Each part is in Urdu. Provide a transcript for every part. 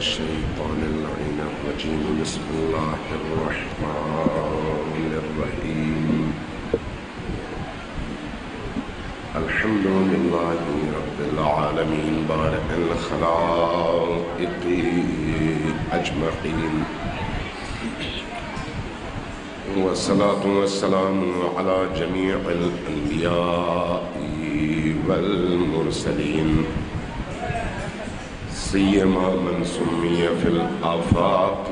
الشيطان اللعين الرجيم. بسم الله الرحمن الرحيم. الحمد لله رب العالمين بارئ الخلائق أجمعين، والصلاة والسلام على جميع الأنبياء والمرسلين، سيما من سمي في الآفاق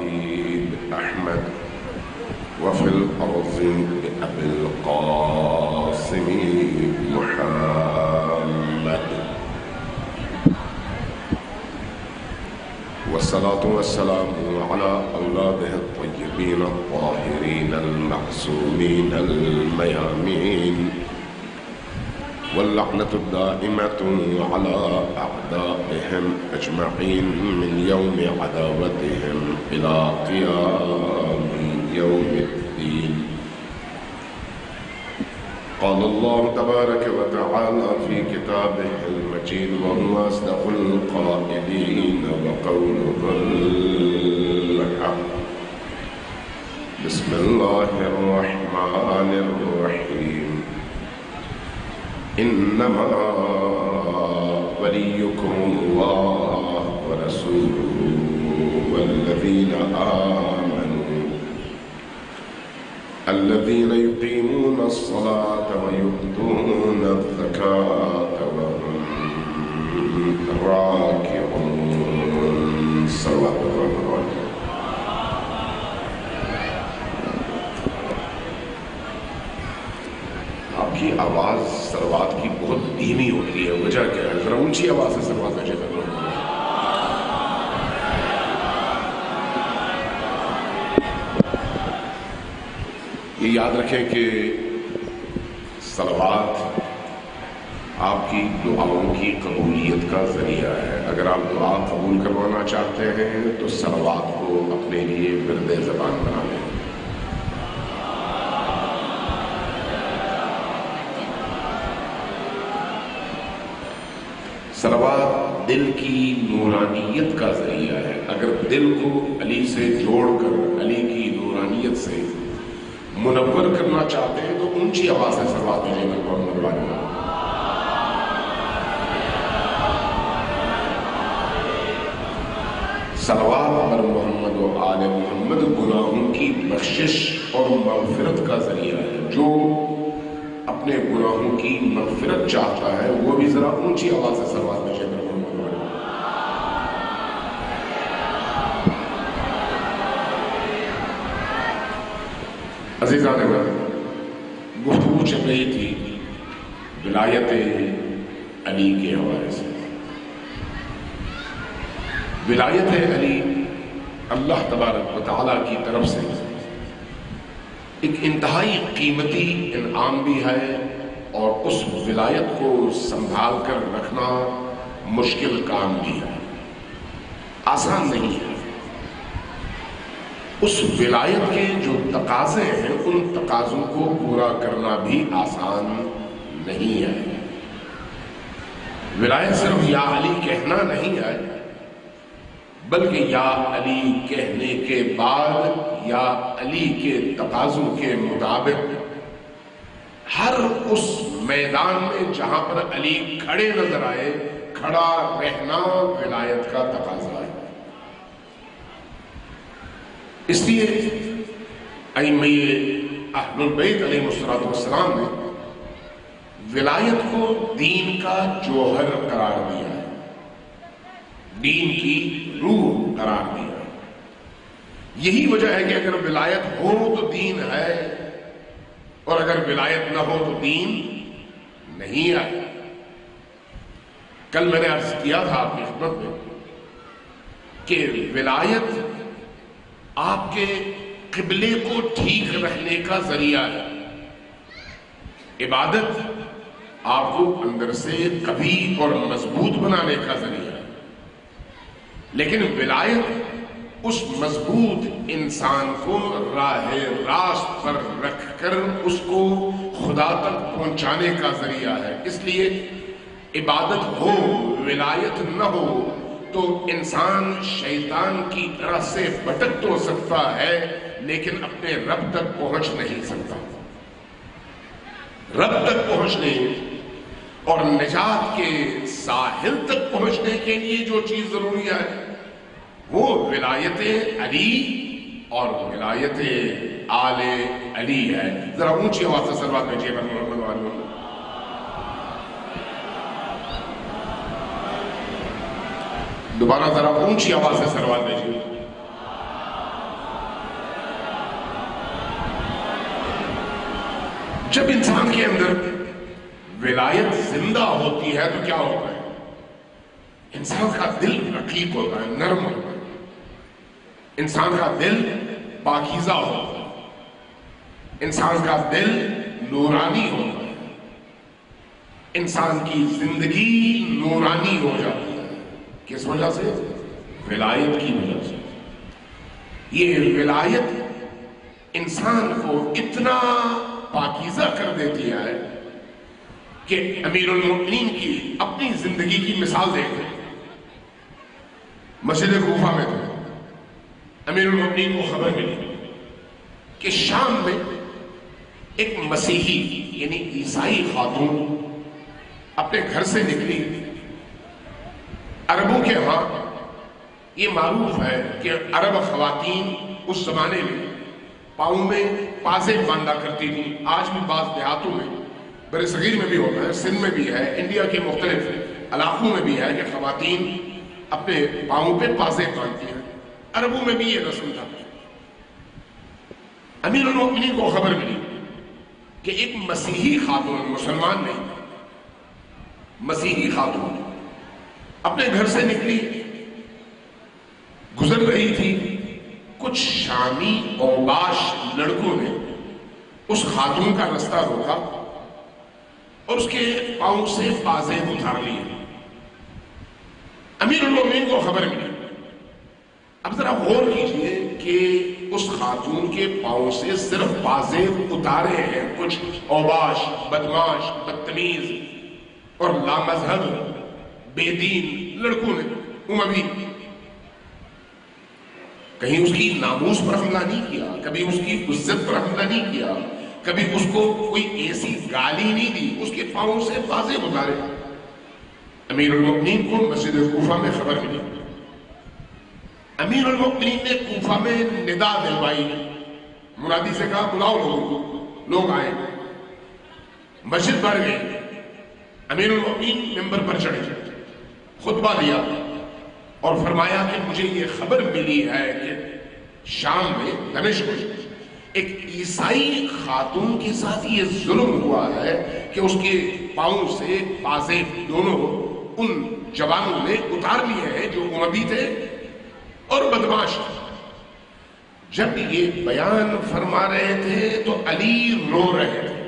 بأحمد وفي الأرض بأبي القاسم محمد. والصلاة والسلام على أولاده الطيبين الطاهرين المعصومين الميامين، واللعنة الدائمة على أعدائهم أجمعين من يوم عداوتهم إلى قيام يوم الدين. قال الله تبارك وتعالى في كتابه المجيد: وهو أصدق القائلين وقوله الحق. بسم الله الرحمن الرحيم. إنما وليكم الله ورسوله والذين آمنوا الذين يقيمون الصلاة ويؤتون الزكاة وهم راكعون. صلوات الله. آپ کی آواز صلوات کی بہت دھیمی ہو رہی ہے، وجہ کیا ہے؟ ذرا اونچی آواز سے صلوات کا ذکر کرو. یہ یاد رکھیں کہ صلوات آپ کی دعاؤں کی قبولیت کا ذریعہ ہے. اگر آپ دعا قبول کروانا چاہتے ہیں تو صلوات کو اپنے لیے ورد زبان بنا لیں. صلوات دل کی نورانیت کا ذریعہ ہے. اگر دل کو علی سے جوڑ کر علی کی نورانیت سے منور کرنا چاہتے ہیں تو اونچی آواز سے صلوات بھیجیں گے. محمد والے صلوات پر محمد و آل محمد گناہوں کی بخشش اور مغفرت کا ذریعہ ہے. جو اپنے گناہوں کی مغفرت چاہتا ہے وہ بھی ذرا اونچی آواز سے صلوات بھیجیں گے. عزیزان اگر گفتگو چل رہی تھی ولایت علی کے حوالے سے. ولایت علی اللہ تبارک و تعالیٰ کی طرف سے ایک انتہائی قیمتی انعام بھی ہے، اور اس ولایت کو سنبھال کر رکھنا مشکل کام بھی ہے، آسان نہیں ہے. اس ولایت کے جو تقاضے ہیں ان تقاضوں کو پورا کرنا بھی آسان نہیں ہے. ولایت صرف یا علی کہنا نہیں ہے، بلکہ یا علی کہنے کے بعد یا علی کے تقاضوں کے مطابق ہر اس میدان میں جہاں پر علی کھڑے نظر آئے کھڑا رہنا ولایت کا تقاضا ہے. اس لیے ائمہ اہل البیت علیہ السلام نے ولایت کو دین کا جوہر قرار دیا ہے، دین کی روح قرار دیا ہے. یہی وجہ ہے کہ اگر ولایت ہو تو دین ہے، اور اگر ولایت نہ ہو تو دین نہیں ہے. کل میں نے عرض کیا تھا آپ کی خدمت میں کہ ولایت آپ کے قبلے کو ٹھیک رکھنے کا ذریعہ ہے. عبادت آپ کو اندر سے قوی اور مضبوط بنانے کا ذریعہ ہے، لیکن ولایت اس مضبوط انسان کو راہ راست پر رکھ کر اس کو خدا تک پہنچانے کا ذریعہ ہے. اس لیے عبادت ہو ولایت نہ ہو تو انسان شیطان کی طرح سے بھٹک تو سکتا ہے لیکن اپنے رب تک پہنچ نہیں سکتا. رب تک پہنچنے اور نجات کے ساحل تک پہنچنے کے لیے جو چیز ضروری ہے وہ ولایت علی اور ولایت آل علی ہے. ذرا اونچی آواز سے صلوات بھیجیے محمد والوں. دوبارہ ذرا اونچی آواز سے صلوات بھیجیے. جب انسان کے اندر ولایت زندہ ہوتی ہے تو کیا ہوتا ہے؟ انسان کا دل رقیق ہوتا ہے، نرم ہوتا ہے، انسان کا دل پاکیزہ ہوتا ہے، انسان کا دل نورانی ہوتا ہے، انسان کی زندگی نورانی ہو جاتی ہے. کس وجہ سے؟ ولایت کی وجہ سے. یہ ولایت انسان کو اتنا پاکیزہ کر دیتی ہے کہ امیر المؤمنین کی اپنی زندگی کی مثال دیکھیں. مسجد کوفہ میں تھے، امیر المؤمنین کو خبر ملی کہ شام میں ایک مسیحی یعنی عیسائی خاتون اپنے گھر سے نکلی. عربوں کے ہاں یہ معروف ہے کہ عرب خواتین اس زمانے میں پاؤں میں پازے باندھا کرتی تھی. آج بھی بعض دیہاتوں میں، بر صغیر میں بھی ہوتا ہے، سندھ میں بھی ہے، انڈیا کے مختلف علاقوں میں بھی ہے کہ خواتین اپنے پاؤں پہ پازے باندھتی ہیں. عربوں میں بھی یہ رسم تھا. امیر المؤمنین کو خبر ملی کہ ایک مسیحی خاتون، مسلمان نہیں، مسیحی خاتون اپنے گھر سے نکلی، گزر رہی تھی. کچھ شامی اوباش لڑکوں نے اس خاتون کا رستہ روکا اور اس کے پاؤں سے پازیب اتار لیے. امیر المؤمنین کو خبر ملی. اب ذرا غور کیجئے کہ اس خاتون کے پاؤں سے صرف پازیب اتارے ہیں کچھ اوباش، بدماش، بدتمیز اور لامذہب بے دین لڑکوں نے، اموی. کہیں اس کی ناموس پر حملہ نہیں کیا، کبھی اس کی عزت پر حملہ نہیں کیا، کبھی اس کو کوئی ایسی گالی نہیں دی، اس کے پاؤں سے پازیب اتارے. امیر المؤمنین کو مسجد کوفہ میں خبر ملی. امیر المؤمنین نے کوفہ میں ندا دلوائی، منادی سے کہا بلاؤ لوگوں کو. لوگ آئے، مسجد بھر گئی. امیر المؤمنین ممبر پر چڑھے، خطبہ دیا اور فرمایا کہ مجھے یہ خبر ملی ہے کہ شام میں دمشق میں ایک عیسائی خاتون کے ساتھ یہ ظلم ہوا ہے کہ اس کے پاؤں سے پازیب دونوں ان جوانوں نے اتار لیے ہیں جو اموی تھے اور بدماش. جب یہ بیان فرما رہے تھے تو علی رو رہے تھے،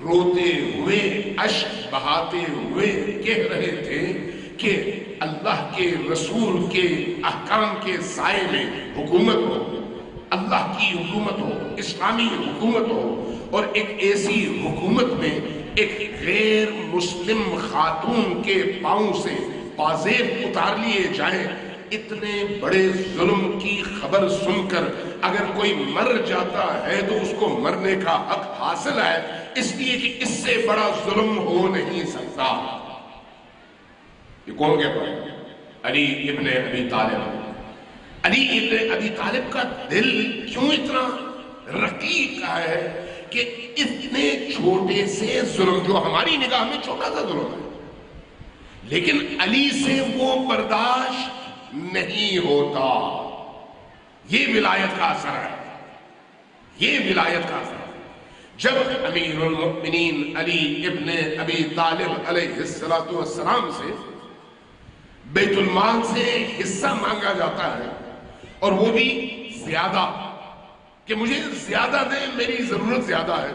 روتے ہوئے، اشک بہاتے ہوئے کہہ رہے تھے کہ اللہ کے رسول کے احکام کے سائے میں حکومت ہو، اللہ کی حکومت ہو، اسلامی حکومت ہو، اور ایک ایسی حکومت میں ایک غیر مسلم خاتون کے پاؤں سے پازیب اتار لیے جائیں. اتنے بڑے ظلم کی خبر سن کر اگر کوئی مر جاتا ہے تو اس کو مرنے کا حق حاصل ہے، اس لیے کہ اس سے بڑا ظلم ہو نہیں سکتا. یہ کون کہتا ہے؟ علی ابن ابی طالب. علی ابن ابی طالب کا دل کیوں اتنا رقیق ہے کہ اتنے چھوٹے سے ظلم، جو ہماری نگاہ میں چھوٹا سا ظلم ہے، لیکن علی سے وہ برداشت نہیں ہوتا. یہ ولایت کا اثر ہے، یہ ولایت کا اثر ہے. جب امیر المؤمنین علی ابن ابی طالب علیہ السلام سے بیت المال سے حصہ مانگا جاتا ہے اور وہ بھی زیادہ، کہ مجھے زیادہ دیں، میری ضرورت زیادہ ہے،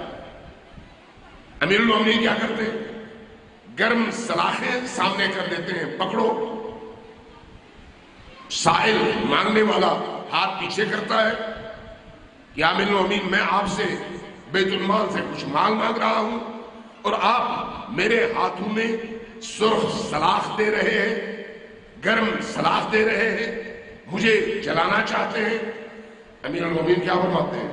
امیر المؤمنین کیا کرتے ہیں؟ گرم سلاخیں سامنے کر دیتے ہیں، پکڑو. سائل مانگنے والا ہاتھ پیچھے کرتا ہے کہ امیر المؤمنین میں آپ سے بیت المال سے کچھ مال مانگ رہا ہوں اور آپ میرے ہاتھوں میں سرخ سلاخ دے رہے ہیں، گرم سلاخ دے رہے ہیں، مجھے جلانا چاہتے ہیں۔ امیر المومنین کیا فرماتے ہیں؟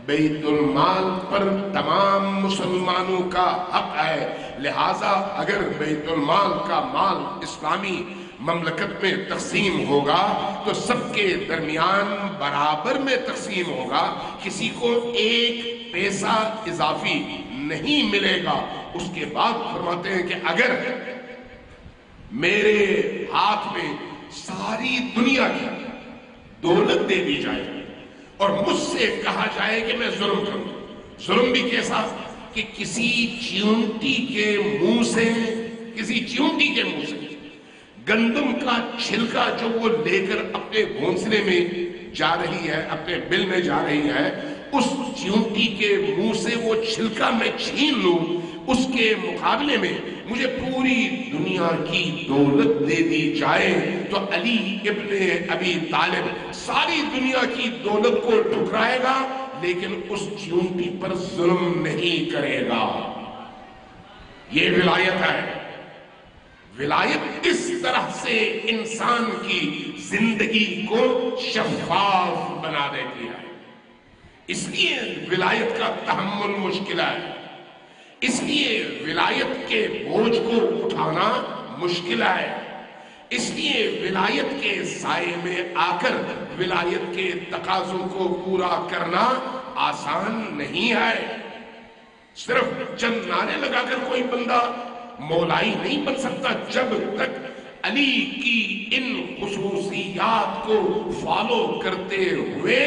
بیت المال پر تمام مسلمانوں کا حق ہے، لہٰذا اگر بیت المال کا مال اسلامی مملکت میں تقسیم ہوگا تو سب کے درمیان برابر میں تقسیم ہوگا، کسی کو ایک پیسہ اضافی نہیں ملے گا۔ اس کے بعد فرماتے ہیں کہ اگر میرے ہاتھ میں ساری دنیا کی دولت دے دی جائے اور مجھ سے کہا جائے کہ میں ظلم کروں، ظلم بھی کیسا کہ کسی چیونٹی کے منہ سے گندم کا چھلکا جو وہ لے کر اپنے گھونسلے میں جا رہی ہے، اپنے بل میں جا رہی ہے، اس چیونٹی کے منہ سے وہ چھلکا میں چھین لوں، اس کے مقابلے میں مجھے پوری دنیا کی دولت دے دی جائے تو علی ابن ابی طالب ساری دنیا کی دولت کو ٹھکرائے گا لیکن اس چیونٹی پر ظلم نہیں کرے گا۔ یہ ولایت ہے۔ ولایت اس طرح سے انسان کی زندگی کو شفاف بنا دیتی ہے، اس لیے ولایت کا تحمل مشکل ہے، اس لیے ولایت کے بوجھ کو اٹھانا مشکل ہے، اس لیے ولایت کے سائے میں آ کر ولایت کے تقاضوں کو پورا کرنا آسان نہیں ہے۔ صرف چند نعرے لگا کر کوئی بندہ مولائی نہیں بن سکتا جب تک علی کی ان خصوصیات کو فالو کرتے ہوئے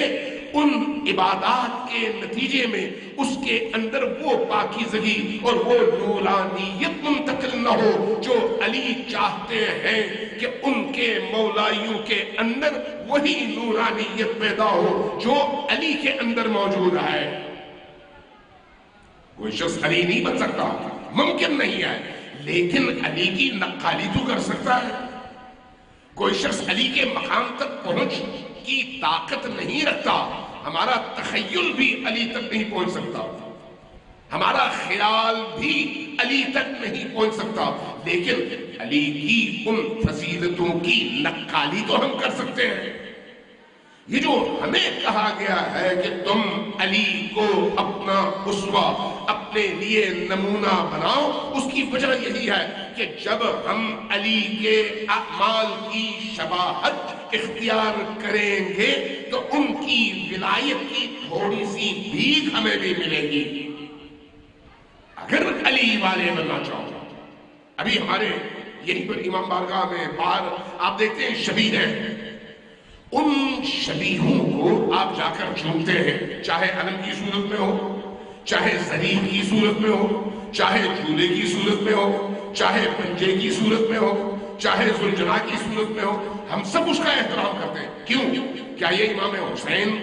ان عبادات کے نتیجے میں اس کے اندر وہ پاکیزگی اور وہ نورانیت منتقل نہ ہو جو علی چاہتے ہیں کہ ان کے مولائیوں کے اندر وہی نورانیت پیدا ہو جو علی کے اندر موجود ہے۔ کوئی شخص علی نہیں بن سکتا، ممکن نہیں ہے، لیکن علی کی نقالی تو کر سکتا ہے۔ کوئی شخص علی کے مقام تک پہنچ کی طاقت نہیں رکھتا، ہمارا تخیل بھی علی تک نہیں پہنچ سکتا، ہمارا خیال بھی علی تک نہیں پہنچ سکتا، لیکن علی کی ان فضیلتوں کی نقالی تو ہم کر سکتے ہیں۔ یہ جو ہمیں کہا گیا ہے کہ تم علی کو اپنا اسوہ، اپنے لیے نمونہ بناؤ، اس کی وجہ یہی ہے کہ جب ہم علی کے اعمال کی شباہت اختیار کریں گے تو ان کی ولایت کی تھوڑی سی بھیک ہمیں بھی ملے گی۔ اگر علی والے بننا چاہو، ابھی ہمارے یہیں پر امام بارگاہ میں باہر آپ دیکھتے ہیں شبیہ ہیں، ان شبیہوں کو آپ جا کر چومتے ہیں، چاہے علم کی صورت میں ہو، چاہے زریح کی صورت میں ہو، چاہے جھولے کی صورت میں ہو، چاہے پنجے کی صورت میں ہو، چاہے ذوالجناح کی صورت میں ہو، ہم سب اس کا احترام کرتے ہیں۔ کیوں؟ کیا یہ امام حسین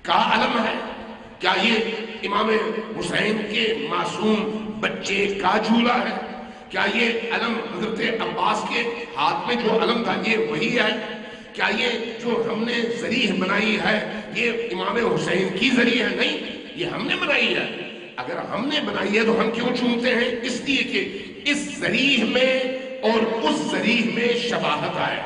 کا علم ہے؟ کیا یہ امام حسین کے معصوم بچے کا جھولا ہے؟ کیا یہ علم حضرت عباس کے ہاتھ میں جو علم تھا یہ وہی ہے؟ کیا یہ جو ہم نے ذریح بنائی ہے یہ امام حسین کی ذریح ہے؟ نہیں، یہ ہم نے بنائی ہے۔ اگر ہم نے بنائی ہے تو ہم کیوں چومتے ہیں؟ اس لیے کہ اس ذریح میں اور اس ذریح میں شباہت آئے،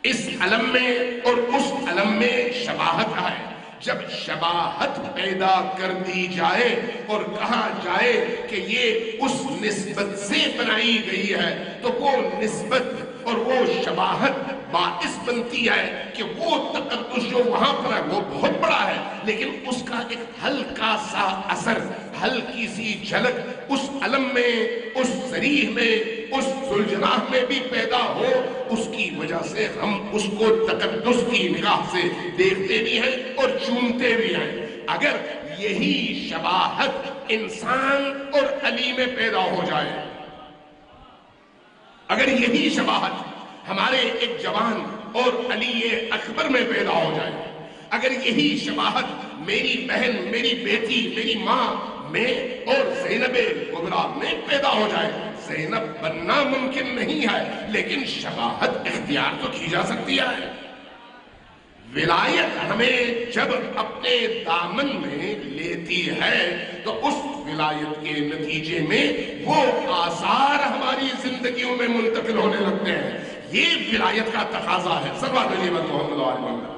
اس علم میں اور اس علم میں شباہت آئے۔ جب شباہت پیدا کر دی جائے اور کہا جائے کہ یہ اس نسبت سے بنائی گئی ہے تو وہ نسبت اور وہ شباہت باعث بنتی ہے کہ وہ تقدس جو وہاں پر ہے وہ بہت بڑا ہے، لیکن اس کا ایک ہلکا سا اثر، ہلکی سی جھلک اس علم میں، اس ذریح میں، اس ذوالجناح میں بھی پیدا ہو، اس کی وجہ سے ہم اس کو تقدس کی نگاہ سے دیکھتے بھی ہیں اور چومتے بھی ہیں۔ اگر یہی شباہت انسان اور علی میں پیدا ہو جائے، اگر یہی شباہت ہمارے ایک جوان اور علی اکبر میں پیدا ہو جائے، اگر یہی شباہت میری بہن، میری بیٹی، میری ماں میں اور زینب کبریٰ میں پیدا ہو جائے، زینب بننا ممکن نہیں ہے لیکن شباہت اختیار تو کی جا سکتی ہے۔ ولایت ہمیں جب اپنے دامن میں لیتی ہے تو اس ولایت کے نتیجے میں وہ آثار ہماری زندگیوں میں منتقل ہونے لگتے ہیں. یہ ولایت کا تقاضا ہے. صلوات علی محمد و آل محمد.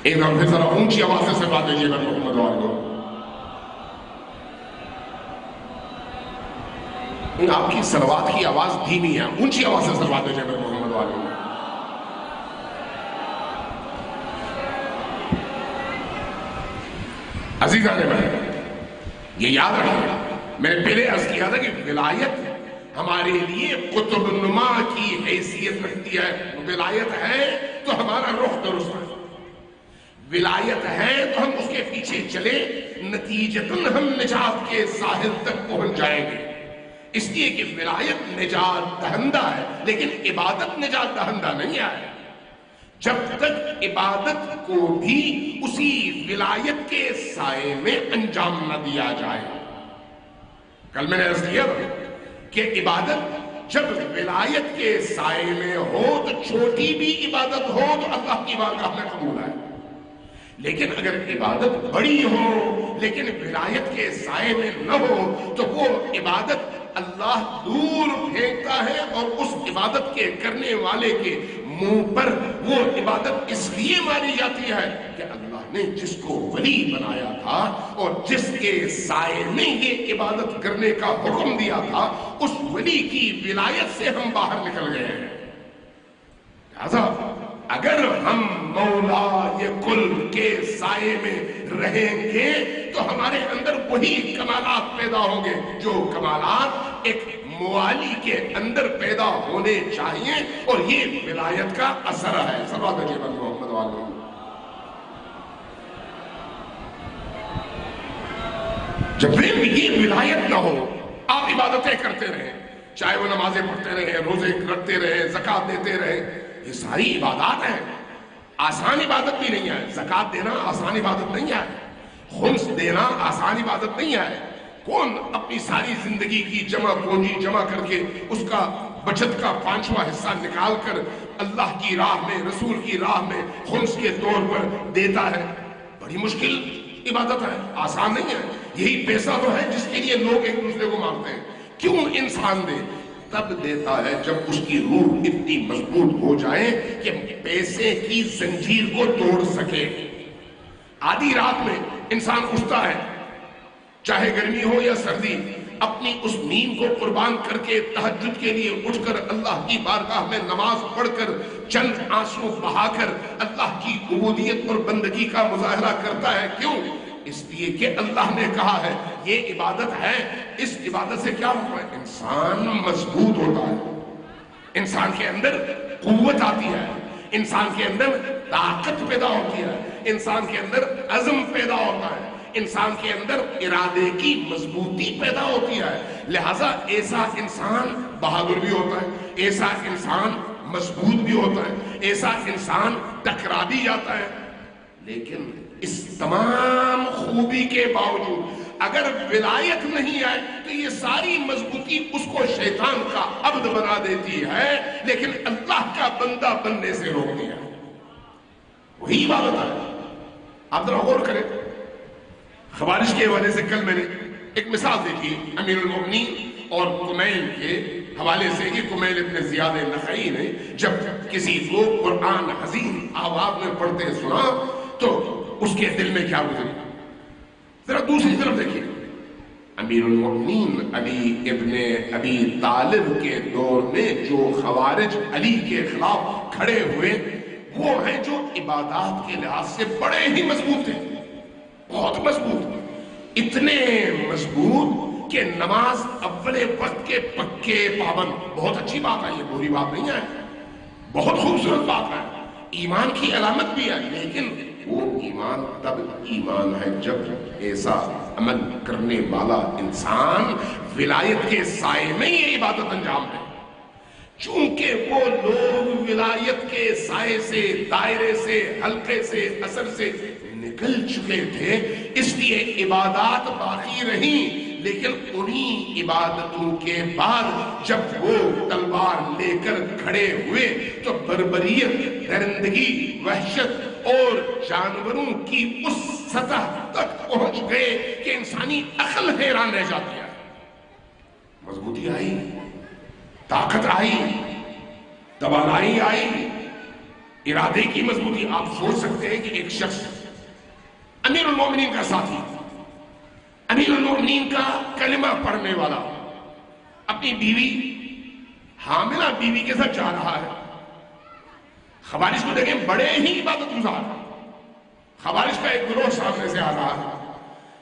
ایک دم پھر ذرا اونچی آواز سے صلوات علی محمد و آل محمد. آپ کی صلوات کی آواز دھیمی ہے. اونچی آواز سے صلوات علی محمد و آل محمد. عزیزان بھائی یہ یاد رکھیں، میں نے پہلے عرض کیا تھا کہ ولایت ہمارے لیے قطب نما کی حیثیت رکھتی ہے. ولایت ہے تو ہمارا رخ درست ہے. ولایت ہے تو ہم اس کے پیچھے چلے، نتیجتاً ہم نجات کے ساحل تک پہنچ جائیں گے. اس لیے کہ ولایت نجات دہندہ ہے، لیکن عبادت نجات دہندہ نہیں ہے. جب تک عبادت کو بھی اسی ولایت کے سائے میں انجام نہ دیا جائے. کل میں نے عرض کیا کہ عبادت جب ولایت کے سائے میں ہو تو چھوٹی بھی عبادت ہو تو اللہ کی بارگاہ میں قبول ہے. لیکن اگر عبادت بڑی ہو لیکن ولایت کے سائے میں نہ ہو تو وہ عبادت اللہ دور پھینکتا ہے، اور اس عبادت کے کرنے والے کے منہ پر وہ عبادت اس لیے ماری جاتی ہے کہ اللہ نے جس کو ولی بنایا تھا اور جس کے سائے میں یہ عبادت کرنے کا حکم دیا تھا، اس ولی کی ولایت سے ہم باہر نکل گئے ہیں. لہذا اگر ہم مولا یہ کل کے سائے میں رہیں گے تو ہمارے اندر وہی کمالات پیدا ہوں گے جو کمالات ایک موالی کے اندر پیدا ہونے چاہیے، اور یہ ولایت کا اثر ہے. صلوات علی محمد و آل محمد. جب یہ ولایت نہ ہو، آپ عبادتیں کرتے رہیں، چاہے وہ نمازیں پڑھتے رہیں، روزے رکھتے رہیں، زکوٰۃ دیتے رہیں، یہ ساری عبادات ہیں. آسان عبادت بھی نہیں ہے. زکوٰۃ دینا آسان عبادت نہیں ہے. خمس دینا آسان عبادت نہیں ہے. کون اپنی ساری زندگی کی جمع پونجی جمع کر کے اس کا بچت کا 5واں حصہ نکال کر اللہ کی راہ میں، رسول کی راہ میں خمس کے طور پر دیتا ہے؟ بڑی مشکل عبادت ہے، آسان نہیں ہے. یہی پیسہ تو ہے جس کے لیے لوگ ایک دوسرے کو مانگتے ہیں. کیوں انسان دے؟ تب دیتا ہے جب اس کی روح اتنی مضبوط ہو جائے کہ پیسے کی زنجیر کو توڑ سکے. آدھی رات میں انسان اٹھتا ہے، چاہے گرمی ہو یا سردی، اپنی اس نیند کو قربان کر کے تہجد کے لیے اٹھ کر اللہ کی بارگاہ میں نماز پڑھ کر چند آنسو بہا کر اللہ کی عبودیت اور بندگی کا مظاہرہ کرتا ہے. کیوں؟ اس لیے کہ اللہ نے کہا ہے یہ عبادت ہے. اس عبادت سے کیا ہوتا ہے؟ انسان مضبوط ہوتا ہے، انسان کے اندر قوت آتی ہے، انسان کے اندر طاقت پیدا ہوتی ہے، انسان کے اندر عزم پیدا ہوتا ہے، انسان کے اندر ارادے کی مضبوطی پیدا ہوتی ہے. لہذا ایسا انسان بہادر بھی ہوتا ہے، ایسا انسان مضبوط بھی ہوتا ہے، ایسا انسان ٹکرا بھی جاتا ہے. لیکن اس تمام خوبی کے باوجود اگر ولایت نہیں آئے تو یہ ساری مضبوطی اس کو شیطان کا عبد بنا دیتی ہے، لیکن اللہ کا بندہ بننے سے روک دیا. وہی عبادت ہے. آپ ذرا غور کریں، خوارج کے حوالے سے کل میں نے ایک مثال دیکھی امیر المؤمنین اور کمیل کے حوالے سے کہ کمیل ابن زیاد نخعی نے جب کسی کو قرآن حزین آواز میں پڑھتے سنا تو اس کے دل میں کیا گزری. ذرا دوسری طرف دیکھیے، امیر المؤمنین علی ابن ابی طالب کے دور میں جو خوارج علی کے خلاف کھڑے ہوئے وہ ہیں جو عبادات کے لحاظ سے بڑے ہی مضبوط تھے، بہت مضبوط، اتنے مضبوط کہ نماز اول وقت کے پکے پابند. بہت اچھی بات ہے، یہ بری بات نہیں ہے، بہت خوبصورت بات ہے، ایمان کی علامت بھی ہے. لیکن وہ ایمان تب ایمان ہے جب ایسا عمل کرنے والا انسان ولایت کے سائے میں یہ عبادت انجام دے. چونکہ وہ لوگ ولایت کے سائے سے، دائرے سے، حلقے سے، اثر سے نکل چکے تھے، اس لیے عبادات باقی رہیں. لیکن انہی عبادتوں کے بعد جب وہ تلوار لے کر کھڑے ہوئے تو بربریت، درندگی، وحشت اور جانوروں کی اس سطح تک پہنچ گئے کہ انسانی عقل حیران رہ جاتی ہے. مضبوطی آئی، طاقت آئی، توانائی آئی، ارادے کی مضبوطی. آپ سوچ سکتے ہیں کہ ایک شخص امیر المومنین کا ساتھی، امیر المومنین کا کلمہ پڑھنے والا، اپنی بیوی، حاملہ بیوی کے ساتھ جا رہا ہے. خوارج کو دیکھیں بڑے ہی عبادت گزار. خوارج کا ایک گروہ سامنے سے آ رہا ہے.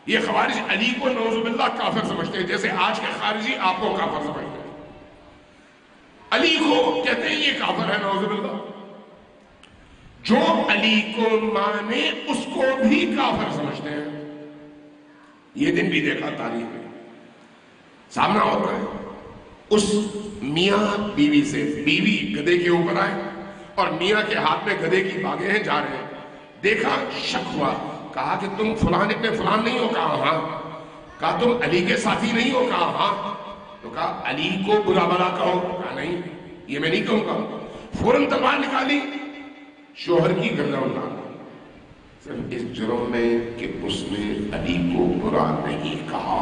یہ خوارج علی کو نعوذ باللہ کافر سمجھتے ہیں، جیسے آج کے خارجی آپ کو کافر سمجھتے ہیں. علی کو کہتے ہیں یہ کافر ہے نعوذ باللہ. جو علی کو مانے اس کو بھی کافر سمجھتے ہیں. یہ دن بھی دیکھا تاریخ میں سامنا ہوتا ہے. اس میاں بیوی سے، بیوی گدھے کے اوپر آئے اور میاں کے ہاتھ میں گدھے کی باگیں ہیں، جا رہے ہیں. دیکھا، شک ہوا، کہا کہ تم فلان ابن فلان نہیں ہو؟ کہا ہاں. کہا تم علی کے ساتھی نہیں ہو؟ کہا ہاں. تو کہا علی کو برا بھلا کہو؟ کہا نہیں، یہ میں نہیں کہوں گا. فوراً تلوار نکالی، شوہر کی گردن اڑا دی. صرف اس جرم میں کہ اس نے علی کو برا نہیں کہا.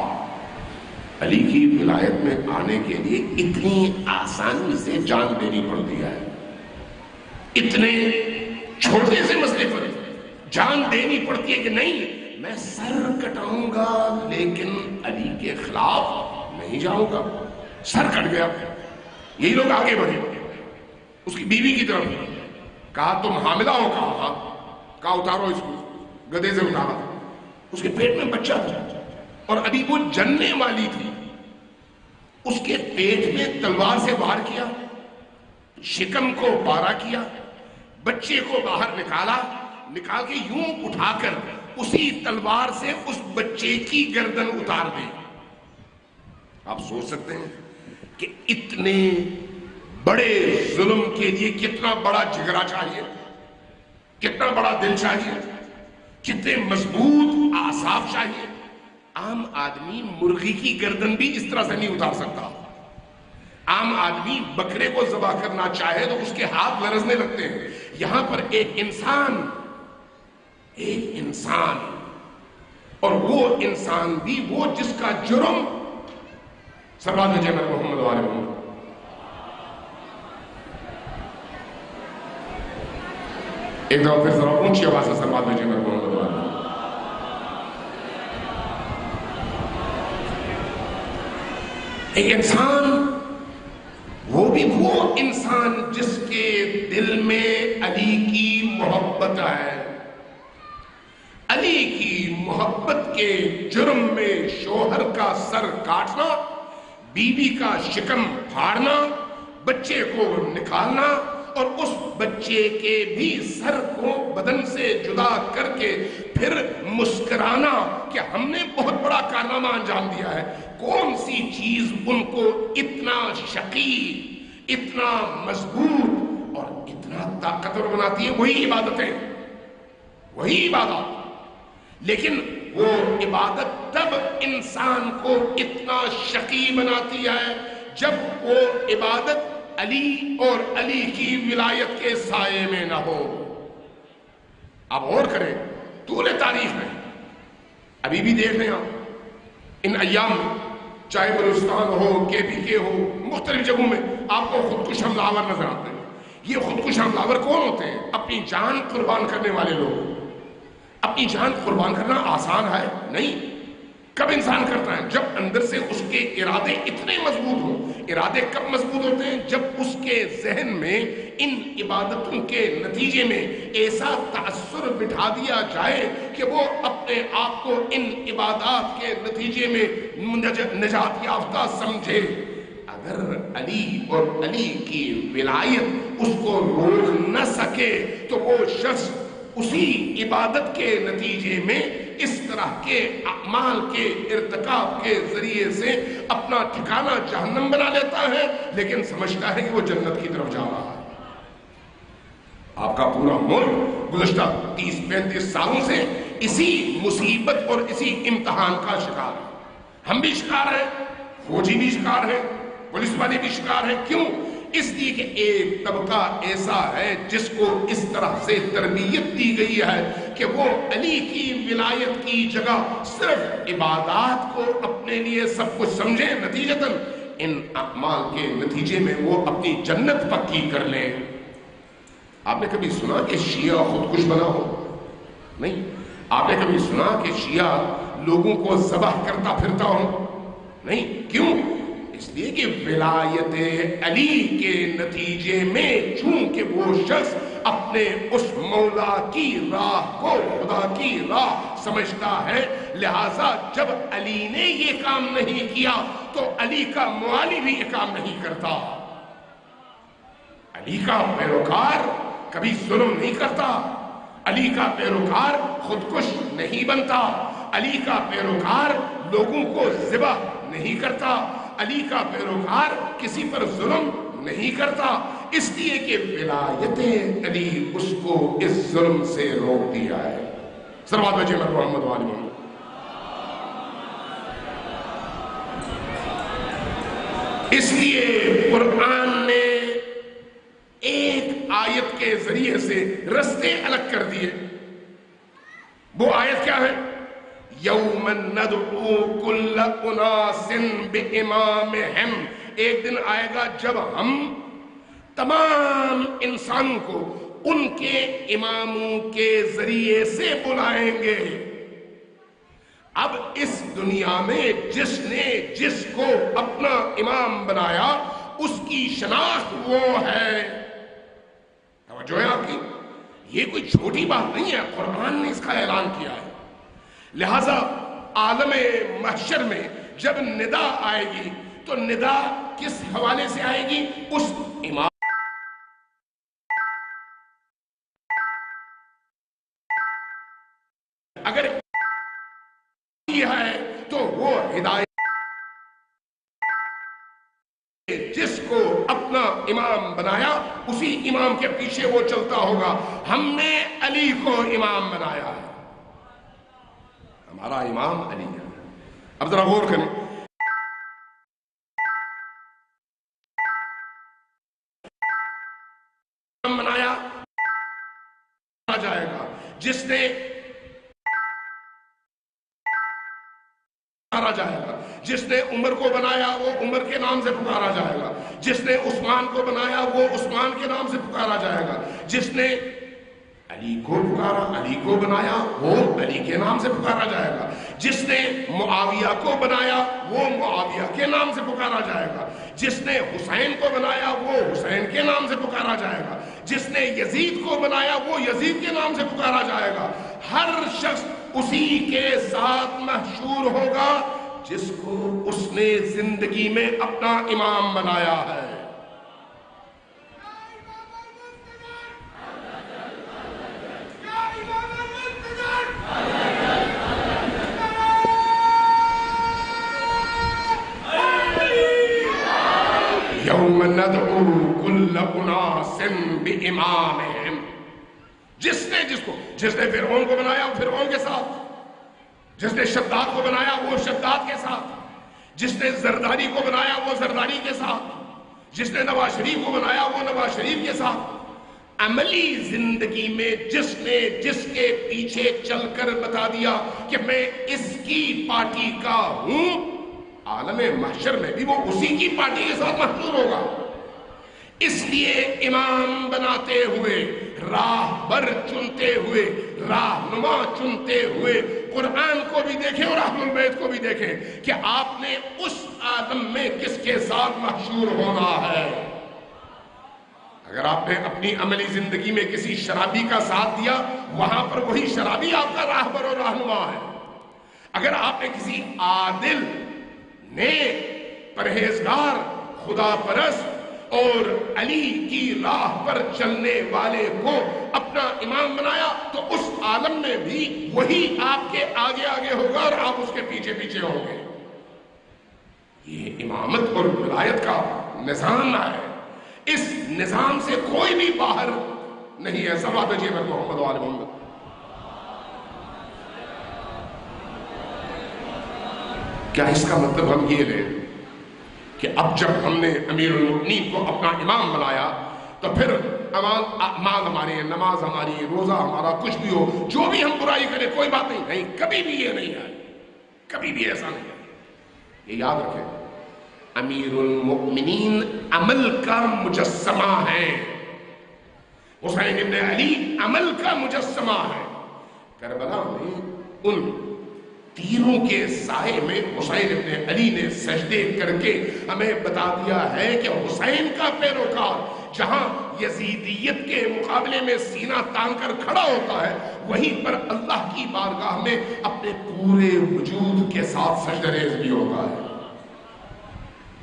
علی کی ولایت میں آنے کے لیے اتنی آسانی سے جان دینی پڑتی ہے. اتنے چھوٹے سے مسئلے پر جان دینی پڑتی ہے کہ نہیں، میں سر کٹاؤں گا لیکن علی کے خلاف نہیں جاؤں گا. سر کٹ گیا. یہی لوگ آگے بڑھے اس کی بیوی کی طرف. کہا تم حاملہ ہو؟ کہا ہاں. کہا اتارو اس کو. گدھے سے اتارا. اس کے پیٹ میں بچہ تھا اور ابھی وہ جننے والی تھی. اس کے پیٹ میں تلوار سے وار کیا، شکم کو پارا کیا، بچے کو باہر نکالا، نکال کے یوں اٹھا کر اسی تلوار سے اس بچے کی گردن اتار دی. آپ سوچ سکتے ہیں کہ اتنے بڑے ظلم کے لیے کتنا بڑا جگرا چاہیے، کتنا بڑا دل چاہیے، کتنے مضبوط اعصاب چاہیے. عام آدمی مرغی کی گردن بھی اس طرح سے نہیں اتار سکتا. عام آدمی بکرے کو ذبح کرنا چاہے تو اس کے ہاتھ لرزنے لگتے ہیں. یہاں پر ایک انسان اور وہ انسان بھی وہ جس کا جرم سربات جنت محمد والے محمد. ایک دفعہ پھر ذرا اونچی آواز سے سربات جنت محمد والے. ایک انسان، وہ بھی وہ انسان جس کے دل میں علی کی محبت ہے. علی کی محبت کے جرم میں شوہر کا سر کاٹنا، بیوی کا شکم پھاڑنا، بچے کو نکالنا اور اس بچے کے بھی سر کو بدن سے جدا کر کے پھر مسکرانا کہ ہم نے بہت بڑا کارنامہ انجام دیا ہے. کون سی چیز ان کو اتنا شقی، اتنا مضبوط اور اتنا طاقتور بناتی ہے؟ وہی عبادتیں، وہی عبادت. لیکن وہ عبادت تب انسان کو اتنا شقی بناتی ہے جب وہ عبادت علی اور علی کی ولایت کے سائے میں نہ ہو. آپ غور کریں طول تاریخ میں، ابھی بھی دیکھ رہے ہیں ان ایام میں، چاہے بلوچستان ہو، کے پی کے ہو، مختلف جگہوں میں آپ کو خودکش حملہ آور نظر آتے ہیں. یہ خودکش حملہ آور کون ہوتے ہیں؟ اپنی جان قربان کرنے والے لوگ. اپنی جان قربان کرنا آسان ہے؟ نہیں. کب انسان کرتا ہے؟ جب اندر سے اس کے ارادے اتنے مضبوط ہوں. ارادے کب مضبوط ہوتے ہیں؟ جب اس کے ذہن میں ان عبادتوں کے نتیجے میں ایسا تأثر بٹھا دیا جائے کہ وہ اپنے آپ کو ان عبادات کے نتیجے میں نجات یافتہ سمجھے. اگر علی اور علی کی ولایت اس کو روک نہ سکے تو وہ شخص اسی عبادت کے نتیجے میں اس طرح کے اعمال کے ارتکاب کے ذریعے سے اپنا ٹھکانہ جہنم بنا لیتا ہے، لیکن سمجھتا ہے کہ وہ جنت کی طرف جا رہا ہے. آپ کا پورا ملک گزشتہ 30-35 سالوں سے اسی مصیبت اور اسی امتحان کا شکار ہے. ہم بھی شکار ہیں، فوجی بھی شکار ہیں، پولیس والے بھی شکار ہیں. کیوں؟ اس لیے کہ ایک طبقہ ایسا ہے جس کو اس طرح سے تربیت دی گئی ہے کہ وہ علی کی ولایت کی جگہ صرف عبادات کو اپنے لیے سب کچھ سمجھیں، نتیجتاً ان اعمال کے نتیجے میں وہ اپنی جنت پکی کر لیں۔ آپ نے کبھی سنا کہ شیعہ خودکش بنا ہو؟ نہیں۔ آپ نے کبھی سنا کہ شیعہ لوگوں کو ذبح کرتا پھرتا ہو؟ نہیں۔ کیوں؟ اس لیے کہ ولایت علی کے نتیجے میں چونکہ وہ شخص اپنے اس مولا کی راہ کو خدا کی راہ سمجھتا ہے، لہذا جب علی نے یہ کام نہیں کیا تو علی کا موالی بھی یہ کام نہیں کرتا۔ علی کا پیروکار کبھی ظلم نہیں کرتا، علی کا پیروکار خودکش نہیں بنتا، علی کا پیروکار لوگوں کو ذبح نہیں کرتا، علی کا پیروکار کسی پر ظلم نہیں کرتا، اس لیے کہ ولایت علی اس کو اس ظلم سے روک دیا ہے۔ صلوات بھیجئے محمد و آل محمد۔ اس لیے قرآن نے ایک آیت کے ذریعے سے رستے الگ کر دیے۔ وہ آیت کیا ہے؟ یوم ندعو کل اناس بامامہم، ایک دن آئے گا جب ہم تمام انسانوں کو ان کے اماموں کے ذریعے سے بلائیں گے۔ اب اس دنیا میں جس نے جس کو اپنا امام بنایا اس کی شناخت وہ ہے۔ توجہ ہے آپ کی؟ یہ کوئی چھوٹی بات نہیں ہے، قرآن نے اس کا اعلان کیا ہے۔ لہذا عالم محشر میں جب ندا آئے گی تو ندا کس حوالے سے آئے گی؟ اس امام اگر یہ ہے تو وہ ہدایت جس کو اپنا امام بنایا اسی امام کے پیچھے وہ چلتا ہوگا۔ ہم نے علی کو امام بنایا ہے، ہمارا امام علی ہے۔ اب ذرا غور کریں، بنایا جائے گا جس نے پکارا جائے گا، جس نے عمر کو بنایا وہ عمر کے نام سے پکارا جائے گا، جس نے عثمان کو بنایا وہ عثمان کے نام سے پکارا جائے گا، جس نے علی کو پکارا علی کو بنایا وہ علی کے نام سے پکارا جائے گا، جس نے معاویہ کو بنایا وہ معاویہ کے نام سے پکارا جائے گا، جس نے حسین کو بنایا وہ حسین کے نام سے پکارا جائے گا، جس نے یزید کو بنایا وہ یزید کے نام سے پکارا جائے گا۔ ہر شخص اسی کے ساتھ محشور ہوگا جس کو اس نے زندگی میں اپنا امام بنایا ہے۔ یوم ندعو کل اناس بامامہم، جس نے فرعون کو بنایا وہ فرعون کے ساتھ، جس نے شداد کو بنایا وہ شداد کے ساتھ، جس نے زرداری کو بنایا وہ زرداری کے ساتھ، جس نے نواز شریف کو بنایا وہ نواز شریف کے ساتھ۔ عملی زندگی میں جس نے جس کے پیچھے چل کر بتا دیا کہ میں اس کی پارٹی کا ہوں، عالم محشر میں بھی وہ اسی کی پارٹی کے ساتھ محشور ہوگا۔ اس لیے امام بناتے ہوئے، راہبر چنتے ہوئے، راہنما چنتے ہوئے قرآن کو بھی دیکھیں اور اہل البیت کو بھی دیکھیں کہ آپ نے اس عالم میں کس کے ساتھ محشور ہونا ہے۔ اگر آپ نے اپنی عملی زندگی میں کسی شرابی کا ساتھ دیا، وہاں پر وہی شرابی آپ کا راہبر اور رہنما ہے۔ اگر آپ نے کسی عادل، نیک، پرہیزگار، خدا پرست اور علی کی راہ پر چلنے والے کو اپنا امام بنایا تو اس عالم میں بھی وہی آپ کے آگے آگے ہوگا اور آپ اس کے پیچھے پیچھے ہوں گے۔ یہ امامت اور ولایت کا نظام ہے، اس نظام سے کوئی بھی باہر نہیں ہے۔ صلوات بھیجئے محمد و آل محمد۔ کیا اس کا مطلب ہم یہ لیں کہ اب جب ہم نے امیر المؤمنین کو اپنا امام بنایا تو پھر اعمال ہمارے ہیں، نماز ہماری، روزہ ہمارا، کچھ بھی ہو، جو بھی ہم برائی کریں کوئی بات نہیں. نہیں، کبھی بھی یہ نہیں ہے، کبھی بھی ایسا نہیں ہے. یہ یاد رکھیں، امیر المؤمنین عمل کا مجسمہ ہے. حسین ابن علی عمل کا مجسمہ ہے. کربلا میں ان تیروں کے سائے میں حسین ابن علی نے سجدے کر کے ہمیں بتا دیا ہے کہ حسین کا پیروکار جہاں یزیدیت کے مقابلے میں سینہ تان کر کھڑا ہوتا ہے، وہیں پر اللہ کی بارگاہ میں اپنے پورے وجود کے ساتھ سجدہ ریز بھی ہوتا ہے.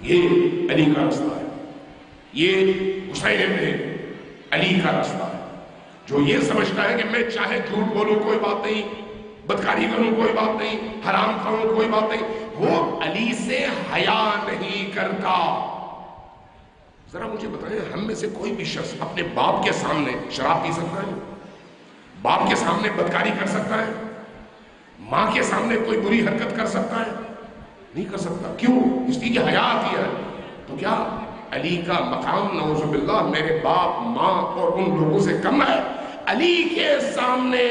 یہ علی کا راستہ ہے، یہ حسین ابن علی کا راستہ ہے. جو یہ سمجھتا ہے کہ میں چاہے جھوٹ بولوں کوئی بات نہیں، بدکاری کروں کوئی بات نہیں، حرام کھاؤں کوئی بات نہیں، وہ علی سے حیا نہیں کرتا. ذرا مجھے بتائیں، ہم میں سے کوئی بھی شخص اپنے باپ کے سامنے شراب پی سکتا ہے؟ باپ کے سامنے بدکاری کر سکتا ہے؟ ماں کے سامنے کوئی بری حرکت کر سکتا ہے؟ نہیں کر سکتا. کیوں؟ اس لیے کہ حیا آتی ہے. تو کیا علی کا مقام نعوذ باللہ میرے باپ، ماں اور ان لوگوں سے کم ہے؟ علی کے سامنے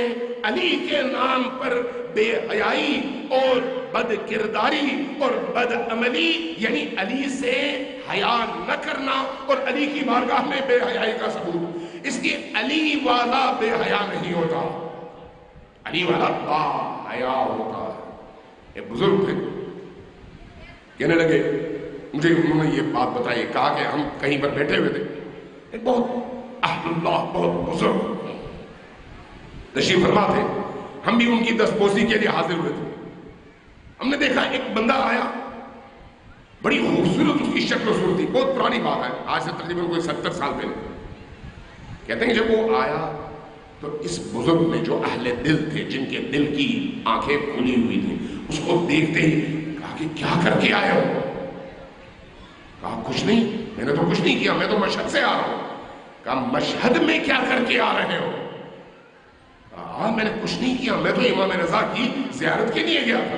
علی کے نام پر بے حیائی اور بد کرداری اور بد عملی، یعنی علی سے حیا نہ کرنا اور علی کی بارگاہ میں بے حیائی کا ثبوت. اس لیے علی والا بے حیا نہیں ہوتا، علی والا با حیا ہوتا ہے. ایک بزرگ تھے، کہنے لگے، مجھے انہوں نے یہ بات بتائی، کہا کہ ہم کہیں پر بیٹھے ہوئے تھے، ایک بہت اہل اللہ، بہت بزرگ تشریف فرما تھے، ہم بھی ان کی دستپوسی کے لیے حاضر ہوئے تھے. ہم نے دیکھا ایک بندہ آیا، بڑی خوبصورت اس کی شکل و صورت تھی. بہت پرانی بات ہے، آج سے تقریباً کوئی 70 سال پہلے. کہتے ہیں جب وہ آیا تو اس بزرگ نے، جو اہل دل تھے، جن کے دل کی آنکھیں کھلی ہوئی تھی، اس کو دیکھتے ہی کہا کہ کیا کر کے آئے ہو؟ کہا کچھ نہیں، میں نے تو کچھ نہیں کیا، میں تو مشہد سے آ رہا ہوں. کہا مشہد میں کیا کر کے آ رہے ہو؟ کہا میں نے کچھ نہیں کیا، میں تو امام رضا کی زیارت کے لیے گیا تھا.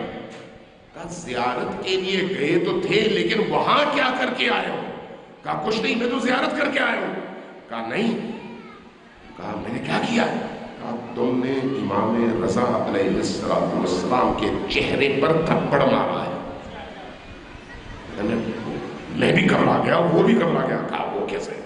کہا زیارت کے لیے گئے تو تھے، لیکن وہاں کیا کر کے آئے ہو؟ کہا کچھ نہیں، میں تو زیارت کر کے آئے ہوں. کہا نہیں. کہا میں نے کیا کیا؟ کہا تم نے امام رضا علیہ السلام کے چہرے پر تھپڑ مارا ہے. میں بھی گھبرا گیا، وہ بھی گھبرا گیا. کہا وہ کیسے؟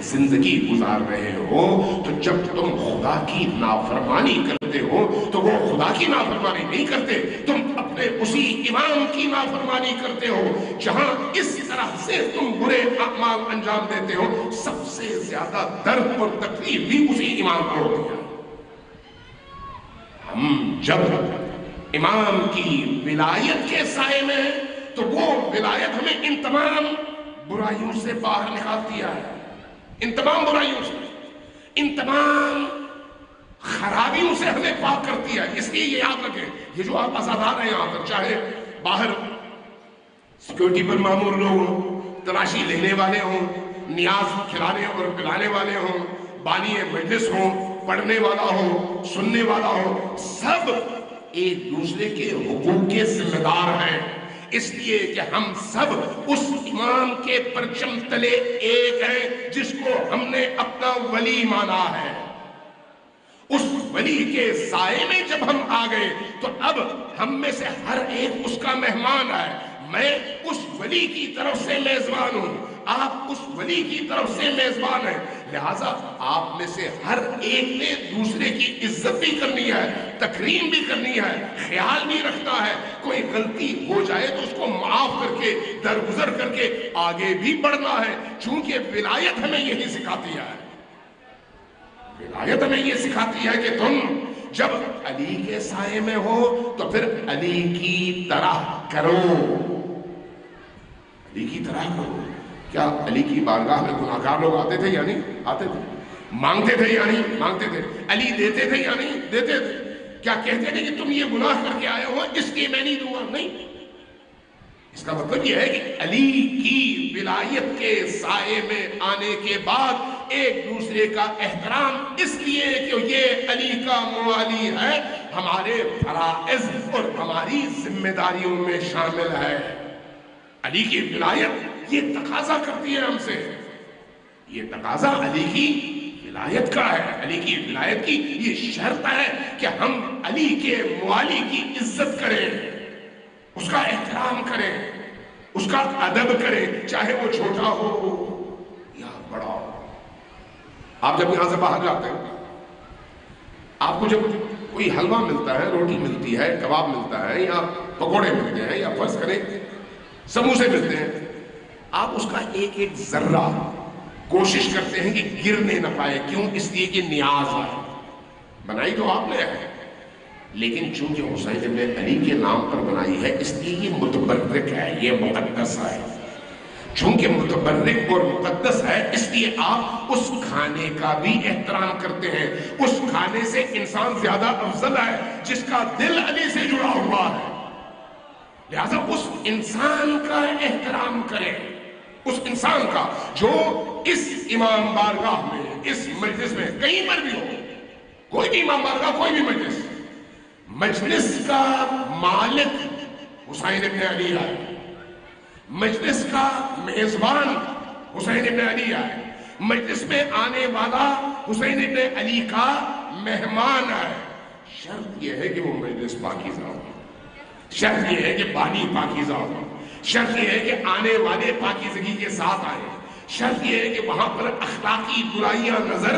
زندگی گزار رہے ہو تو جب تم خدا کی نافرمانی کرتے ہو تو وہ خدا کی نافرمانی نہیں کرتے، تم اپنے اسی امام کی نافرمانی کرتے ہو. جہاں اس طرح سے تم برے اعمال انجام دیتے ہو، سب سے زیادہ درد اور تکلیف بھی اسی امام کو ہوتی ہے. ہم جب امام کی ولایت کے سائے میں ہیں تو وہ ولایت ہمیں ان تمام برائیوں سے باہر نکالتی ہے، ان تمام برائیوں سے، ان تمام خرابیوں سے ہمیں پاک کرتی ہے. اس لیے یہ یاد رکھیں، یہ جو آپ آزادار ہیں یہاں پر، چاہے باہر سیکورٹی پر مامور لوگ ہوں، تلاشی لینے والے ہوں، نیاز کھلانے اور پلانے والے ہوں، بانی مجلس ہوں، پڑھنے والا ہو، سننے والا ہو، سب ایک دوسرے کے حقوق کے ذمہ دار ہیں، اس لیے کہ ہم سب اس امام کے پرچم تلے ایک ہیں جس کو ہم نے اپنا ولی مانا ہے۔ اس ولی کے سائے میں جب ہم آ گئے تو اب ہم میں سے ہر ایک اس کا مہمان ہے۔ میں اس ولی کی طرف سے میزبان ہوں، آپ اس ولی کی طرف سے میزبان ہیں، لہٰذا آپ میں سے ہر ایک نے دوسرے کی عزت بھی کرنی ہے، تکریم بھی کرنی ہے، خیال بھی رکھنا ہے۔ کوئی غلطی ہو جائے تو اس کو معاف کر کے درگزر کر کے آگے بھی بڑھنا ہے، چونکہ ولایت ہمیں یہی سکھاتی ہے۔ ولایت ہمیں یہ سکھاتی ہے کہ تم جب علی کے سائے میں ہو تو پھر علی کی طرح کرو، علی کی طرح کرو۔ کیا علی کی بارگاہ میں گناہگار لوگ آتے تھے یا نہیں آتے تھے؟ مانگتے تھے یا نہیں مانگتے تھے؟ علی دیتے تھے یا نہیں دیتے تھے؟ کیا کہتے تھے کہ تم یہ گناہ کر کے آئے ہو اس لیے میں نہیں دوں گا؟ نہیں۔ اس کا مطلب یہ ہے کہ علی کی ولایت کے سائے میں آنے کے بعد ایک دوسرے کا احترام اس لیے کہ یہ علی کا موالی ہے ہمارے فرائض اور ہماری ذمہ داریوں میں شامل ہے۔ علی کی ولایت یہ تقاضا کرتی ہے ہم سے، یہ تقاضا علی کی ولایت کا ہے، علی کی ولایت کی یہ شرط ہے کہ ہم علی کے موالی کی عزت کریں، اس کا احترام کریں، اس کا ادب کریں، چاہے وہ چھوٹا ہو یا بڑا ہو۔ آپ جب یہاں سے باہر جاتے ہیں، آپ کو جب کوئی حلوہ ملتا ہے، روٹی ملتی ہے، کباب ملتا ہے، یا پکوڑے ملتے ہیں، یا فرض کریں سموسے ملتے ہیں، آپ اس کا ایک ایک ذرہ کوشش کرتے ہیں کہ گرنے نہ پائے۔ کیوں؟ اس لیے کہ نیاز ہے، بنائی تو آپ نے ہے، لیکن چونکہ حسین ابن علی کے نام پر بنائی ہے اس لیے یہ متبرک ہے، یہ مقدس ہے۔ چونکہ متبرک اور مقدس ہے اس لیے آپ اس کھانے کا بھی احترام کرتے ہیں۔ اس کھانے سے انسان زیادہ افضل ہے جس کا دل علی سے جڑا ہوا ہے، لہذا اس انسان کا احترام کریں، اس انسان کا جو اس امام بارگاہ میں، اس مجلس میں، کہیں پر بھی ہو، کوئی بھی امام بارگاہ، کوئی بھی مجلس کا مالک حسین ابن علی ہے، مجلس کا میزبان حسین ابن علی ہے، مجلس میں آنے والا حسین ابن علی کا مہمان ہے۔ شرط یہ ہے کہ وہ مجلس پاکیزہ ہو، شرط یہ ہے کہ بانی پاکیزہ ہو، شرط یہ ہے کہ آنے والے پاکیزگی کے ساتھ آئیں، شرط یہ ہے کہ وہاں پر اخلاقی برائیاں نظر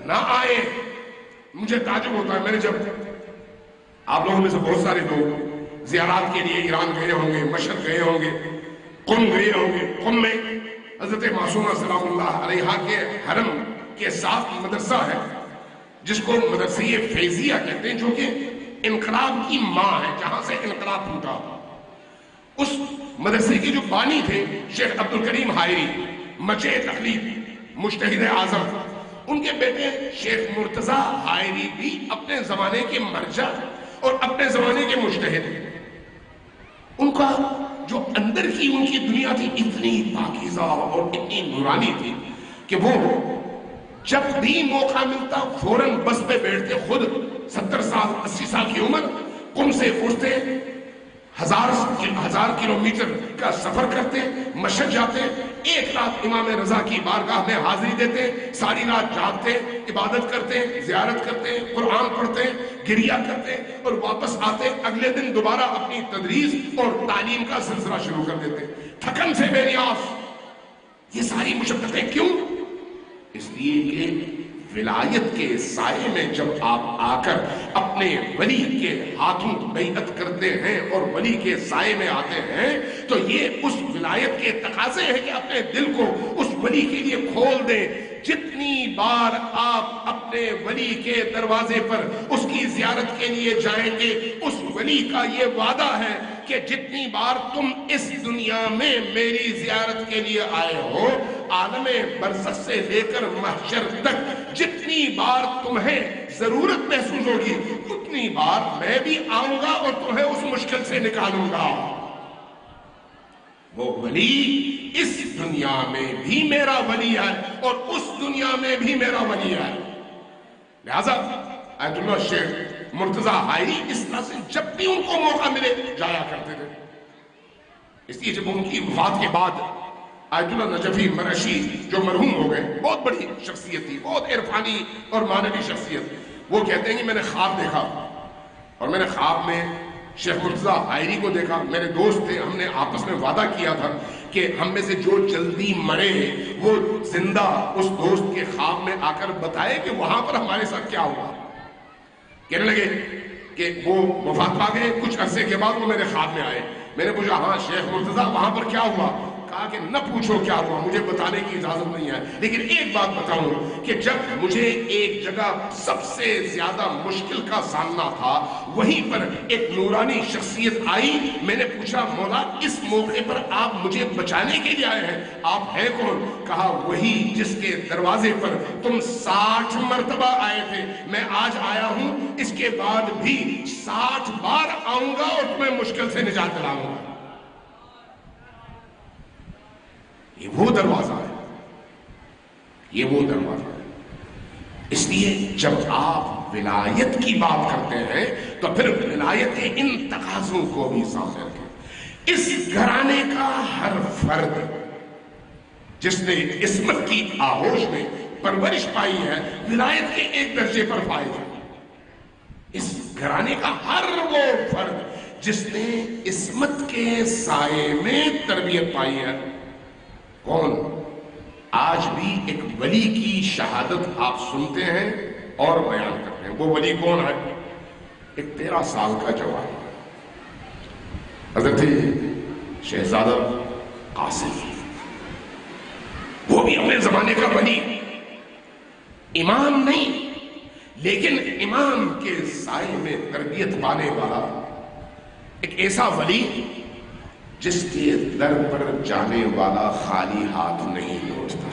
نہ آئیں۔ مجھے تعجب ہوتا ہے، میں نے جب آپ لوگوں میں سے بہت سارے لوگ زیارات کے لیے ایران گئے ہوں گے، مشرق گئے ہوں گے، قم گئے ہوں گے، قم میں حضرت معصومہ سلام اللہ علیہا کے حرم کے ساتھ مدرسہ ہے جس کو مدرسہ فیضیہ کہتے ہیں، جو کہ انقلاب کی ماں ہے، جہاں سے انقلاب پھوٹا۔ اس مدرسے کے جو بانی تھے شیخ عبد الکریم حائری، مچے تقلید، مجتہد اعظم، ان کے بیٹے شیخ مرتضی حائری بھی اپنے زمانے کے مرجع اور اپنے زمانے کے مجتہد۔ ان کا جو اندر کی ان کی دنیا تھی اتنی پاکیزہ اور اتنی نورانی تھی کہ وہ جب بھی موقع ملتا فوراً بس پہ بیٹھتے، خود 70 سال 80 سال کی عمر، قم سے اٹھتے، 1000 کلومیٹر کا سفر کرتے، مشرق جاتے، ایک رات امام رضا کی بارگاہ میں حاضری دیتے، ساری رات جاگتے، عبادت کرتے، زیارت کرتے، قرآن پڑھتے، گریہ کرتے، اور واپس آتے، اگلے دن دوبارہ اپنی تدریس اور تعلیم کا سلسلہ شروع کر دیتے، تھکن سے بے نیاز۔ یہ ساری مشقتیں کیوں؟ اس لیے کہ ولایت کے سائے میں جب آپ آ کر اپنے ولی کے ہاتھوں بیعت کرتے ہیں اور ولی کے سائے میں آتے ہیں تو یہ اس ولایت کے تقاضے ہیں کہ اپنے دل کو اس ولی کے لیے کھول دیں۔ جتنی بار آپ اپنے ولی کے دروازے پر اس کی زیارت کے لیے جائیں گے، اس ولی کا یہ وعدہ ہے کہ جتنی بار تم اس دنیا میں میری زیارت کے لیے آئے ہو، عالم برزخ سے لے کر محشر تک جتنی بار تمہیں ضرورت محسوس ہوگی اتنی بار میں بھی آؤں گا اور تمہیں اس مشکل سے نکالوں گا۔ وہ ولی اس دنیا میں بھی میرا ولی ہے اور اس دنیا میں بھی میرا ولی ہے۔ لہذا آیت اللہ شیخ مرتضی حائری اس طرح سے جب بھی ان کو موقع ملے جایا کرتے تھے۔ اس لیے جب ان کی وفات کے بعد آیت اللہ نجفی مرشی جو مرحوم ہو گئے، بہت بڑی شخصیت تھی، بہت عرفانی اور معنوی شخصیت، وہ کہتے ہیں کہ میں نے خواب دیکھا اور میں نے خواب میں شیخ مرتضیٰ حائری کو دیکھا، میرے دوست تھے، ہم نے آپس میں وعدہ کیا تھا کہ ہم میں سے جو جلدی مرے وہ زندہ اس دوست کے خواب میں آ کر بتائے کہ وہاں پر ہمارے ساتھ کیا ہوا۔ کہنے لگے کہ وہ وفات پا گئے، کچھ عرصے کے بعد وہ میرے خواب میں آئے، میں نے پوچھا ہاں شیخ مرتضیٰ وہاں پر کیا ہوا؟ کہا کہ نہ پوچھو کیا ہوا، مجھے بتانے کی اجازت نہیں ہے، لیکن ایک بات بتاؤں کہ جب مجھے ایک جگہ سب سے زیادہ مشکل کا سامنا تھا، وہیں پر ایک نورانی شخصیت آئی، میں نے پوچھا مولا اس موقع پر آپ مجھے بچانے کے لیے آئے ہیں، آپ ہیں کون؟ کہا وہی جس کے دروازے پر تم 60 مرتبہ آئے تھے، میں آج آیا ہوں، اس کے بعد بھی 60 بار آؤں گا اور تمہیں مشکل سے نجات دلاؤں گا۔ یہ وہ دروازہ ہے، یہ وہ دروازہ ہے۔ اس لیے جب آپ ولایت کی بات کرتے ہیں تو پھر ولایت کے ان تقاضوں کو بھی سامنے رکھیں۔ اس گھرانے کا ہر فرد جس نے عصمت کی آغوش میں پرورش پائی ہے، ولایت کے ایک درجے پر فائز ہے۔ اس گھرانے کا ہر وہ فرد جس نے عصمت کے سائے میں تربیت پائی ہے، کون؟ آج بھی ایک ولی کی شہادت آپ سنتے ہیں اور بیان کرتے ہیں۔ وہ ولی کون ہے؟ ایک 13 سال کا جوان، حضرت شہزادہ قاسم، وہ بھی اپنے زمانے کا ولی، امام نہیں لیکن امام کے سائے میں تربیت پانے والا ایک ایسا ولی جس کے در پر جانے والا خالی ہاتھ نہیں لوٹتا،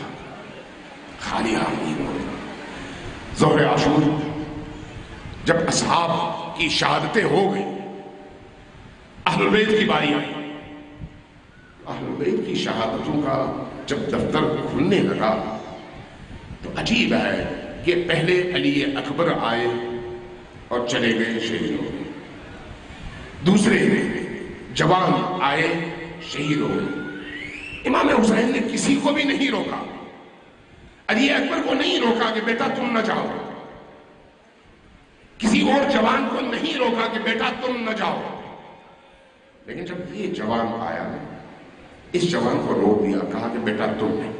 خالی ہاتھ نہیں لوٹتا۔ ظہر عاشور جب اصحاب کی شہادتیں ہو گئی، اہل بیت کی باری آئی، اہل بیت کی شہادتوں کا جب دفتر کھلنے لگا تو عجیب ہے کہ پہلے علی اکبر آئے اور چلے گئے، شہید ہو گئے، دوسرے جوان آئے، شہید ہو گئے۔ امام حسین نے کسی کو بھی نہیں روکا، علی اکبر کو نہیں روکا کہ بیٹا تم نہ جاؤ، کسی اور جوان کو نہیں روکا کہ بیٹا تم نہ جاؤ، لیکن جب یہ جوان آیا اس جوان کو روک دیا، کہا کہ بیٹا تم نہیں۔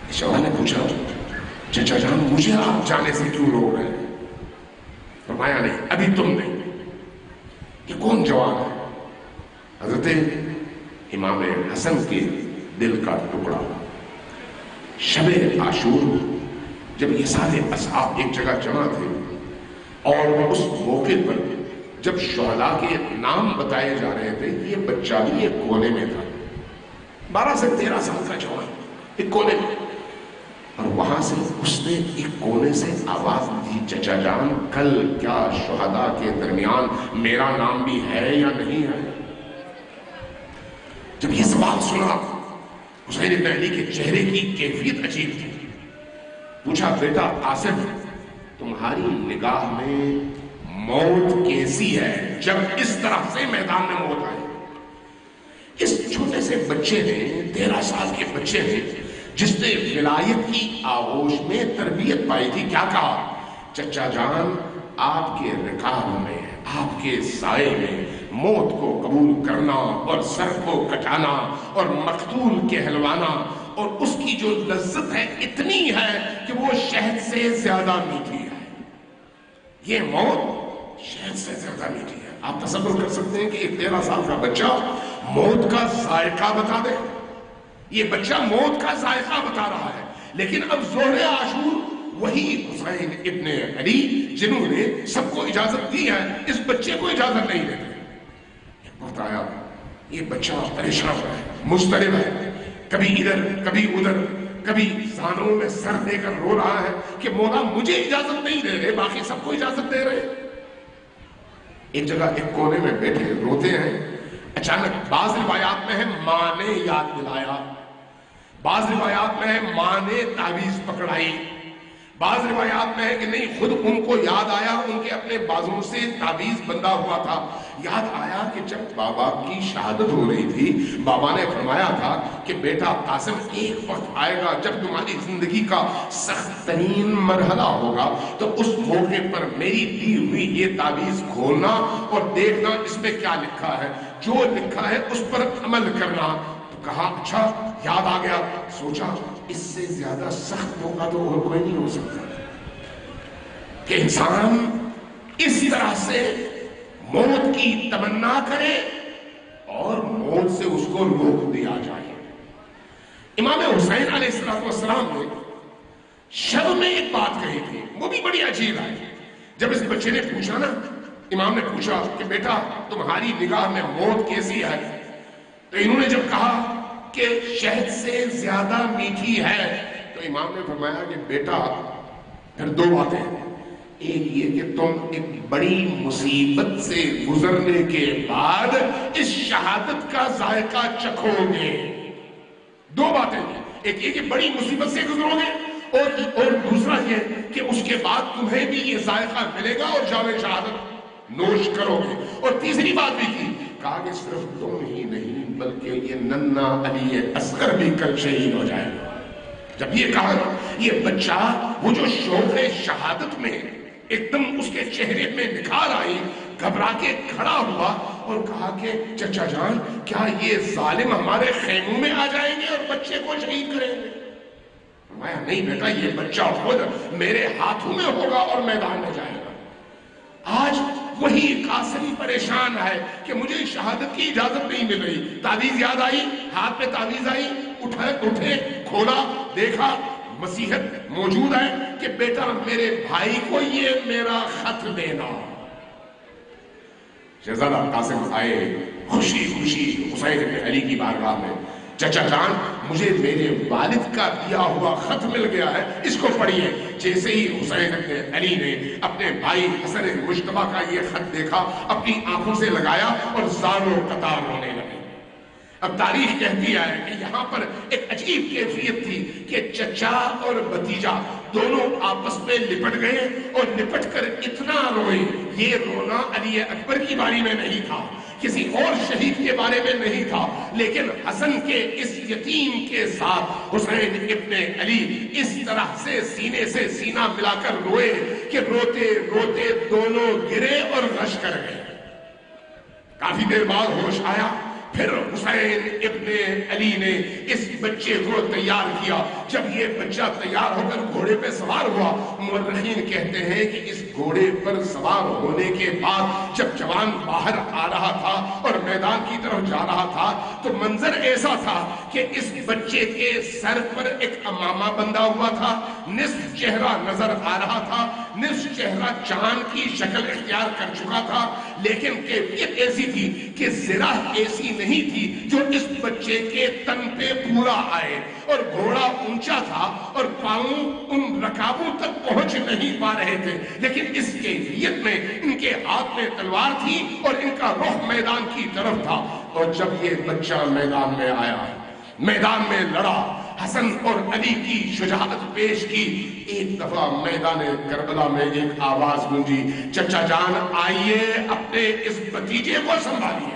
اس جوان نے پوچھا چچا جان مجھے آپ جانے سے کیوں روک رہے ہیں؟ فرمایا نہیں، ابھی تم نہیں۔ یہ کون جوان ہے؟ حضرت امام حسن کے دل کا ٹکڑا۔ شب عاشور جب یہ سارے اصحاب ایک جگہ جمع تھے اور اس موقع پر جب شہداء کے نام بتائے جا رہے تھے، یہ بچہ بھی ایک کونے میں تھا، 12 سے 13 سال کا جوان ایک کونے میں، اور وہاں سے اس نے ایک کونے سے آواز دی، چچا جان کل کیا شہداء کے درمیان میرا نام بھی ہے یا نہیں ہے؟ جب یہ سوال سنا حسین ابن علی کے چہرے کی کیفیت عجیب تھی۔ پوچھا بیٹا قاسم تمہاری نگاہ میں موت کیسی ہے جب اس طرح سے میدان میں موت آئے؟ اس چھوٹے سے بچے نے، 13 سال کے بچے نے، جس نے ولایت کی آغوش میں تربیت پائی تھی، کیا کہا؟ چچا جان آپ کے رکاب میں، آپ کے سائے میں موت کو قبول کرنا اور سر کو کٹانا اور مقتول کہلوانا، اور اس کی جو لذت ہے اتنی ہے کہ وہ شہد سے زیادہ میٹھی ہے۔ یہ موت شہد سے زیادہ میٹھی ہے۔ آپ تصور کر سکتے ہیں کہ ایک 13 سال کا بچہ موت کا ذائقہ بتا دے؟ یہ بچہ موت کا ذائقہ بتا رہا ہے، لیکن اب ظہر عاشور وہی حسین ابن علی جنہوں نے سب کو اجازت دی ہے، اس بچے کو اجازت نہیں دیتے۔ وقت آیا، یہ بچہ پریشان ہے، مضطرب ہے، کبھی ادھر کبھی ادھر، کبھی زانوں میں سر دے کر رو رہا ہے کہ مولا مجھے اجازت نہیں دے رہے، باقی سب کو اجازت دے رہے۔ ایک جگہ ایک کونے میں بیٹھے روتے ہیں، اچانک بعض روایات میں ہے ماں نے یاد دلایا، بعض روایات میں ہے ماں نے تعویذ پکڑائی، بعض روایات میں ہے کہ نہیں، خود ان کو یاد آیا، ان کے اپنے بازوں سے تعویذ بندھا ہوا تھا، یاد آیا کہ جب بابا کی شہادت ہو رہی تھی، بابا نے فرمایا تھا کہ بیٹا قاسم، ایک وقت آئے گا جب تمہاری زندگی کا سخت ترین مرحلہ ہوگا، تو اس موقع پر میری دی ہوئی یہ تعویذ کھولنا اور دیکھنا اس میں کیا لکھا ہے، جو لکھا ہے اس پر عمل کرنا۔ کہا اچھا، یاد آ گیا، سوچا اس سے زیادہ سخت موقع تو اور کوئی نہیں ہو سکتا کہ انسان اس طرح سے موت کی تمنا کرے اور موت سے اس کو روک دیا جائے۔ امام حسین علیہ السلام نے شب میں ایک بات کہی تھی، وہ بھی بڑی عجیب ہے۔ جب اس بچے نے پوچھا نا، امام نے پوچھا کہ بیٹا تمہاری نگاہ میں موت کیسی ہے، تو انہوں نے جب کہا کہ شہد سے زیادہ میٹھی ہے، تو امام نے فرمایا کہ بیٹا پھر دو باتیں، ایک یہ کہ تم ایک بڑی مصیبت سے گزرنے کے بعد اس شہادت کا ذائقہ چکھو گے۔ دو باتیں، ایک یہ کہ بڑی مصیبت سے گزرو گے، اور دوسرا یہ کہ اس کے بعد تمہیں بھی یہ ذائقہ ملے گا اور جام شہادت نوش کرو گے۔ اور تیسری بات بھی کی، کہا کہ صرف تم ہی نہیں بلکہ یہ ننھا علی اصغر بھی کل شہید ہو جائے گا۔ جب یہ کہا یہ بچہ، وہ جو شوق شہادت میں ایک دم اس کے چہرے میں نکھار آئی، گھبرا کے کھڑا ہوا اور کہا کہ چچا جان، کیا یہ ظالم ہمارے خیموں میں آ جائیں گے اور بچے کو شہید کریں گے؟ فرمایا نہیں بیٹا، یہ بچہ خود میرے ہاتھوں میں ہوگا اور میدان میں جائے گا۔ آج وہی قاسم پریشان ہے کہ مجھے شہادت کی اجازت نہیں مل رہی۔ تعویذ یاد آئی، ہاتھ میں تعویذ آئی، اٹھے، کھولا، دیکھا مسیحت موجود ہے کہ بیٹا میرے بھائی کو یہ میرا خط دینا۔ شہزادہ قاسم آئے خوشی خوشی حسین بن علی کی بارگاہ میں، چچا جان مجھے میرے والد کا دیا ہوا خط مل گیا ہے، اس کو پڑھیے۔ جیسے ہی حسین بن علی نے اپنے بھائی حسن مجتبیٰ کا یہ خط دیکھا، اپنی آنکھوں سے لگایا اور زاروں قطار رونے لگے۔ اب تاریخ کہتی ہے کہ یہاں پر ایک عجیب کیفیت تھی کہ چچا اور بھتیجا دونوں آپس میں لپٹ گئے اور لپٹ کر اتنا روئے۔ یہ رونا علی اکبر کی باری میں نہیں تھا، کسی اور شہید کے بارے میں نہیں تھا، لیکن حسن کے اس یتیم کے ساتھ حسین ابن علی اس طرح سے سینے سے سینہ ملا کر روئے کہ روتے روتے دونوں گرے اور غش کر گئے۔ کافی دیر بعد ہوش آیا، پھر حسین ابن علی نے اس بچے کو تیار کیا۔ جب یہ بچہ تیار ہو کر گھوڑے پہ سوار ہوا، مورخین کہتے ہیں کہ اس گھوڑے پر سوار ہونے کے بعد جب جوان باہر آ رہا تھا اور میدان کی طرف جا رہا تھا تو منظر ایسا تھا کہ اس بچے کے سر پر ایک امامہ بندھا ہوا تھا، نصف چہرہ نظر آ رہا تھا، نصف چہرہ چاند کی شکل اختیار کر چکا تھا، لیکن کیفیت ایسی تھی کہ ذرا ایسی نہیں تھی جو اس بچے کے تن پہ پورا آئے، اور گھوڑا اونچا تھا اور پاؤں ان رکابوں تک پہنچ نہیں پا رہے تھے، لیکن اس کیفیت میں ان کے ہاتھ میں تلوار تھی اور ان کا رخ میدان کی طرف تھا۔ اور جب یہ بچہ میدان میں آیا، میدان میں لڑا، حسن اور علی کی شجاعت پیش کی، ایک دفعہ میدان کربلا میں ایک آواز گونجی، چچا جان آئیے اپنے اس بھتیجے کو سنبھالیے۔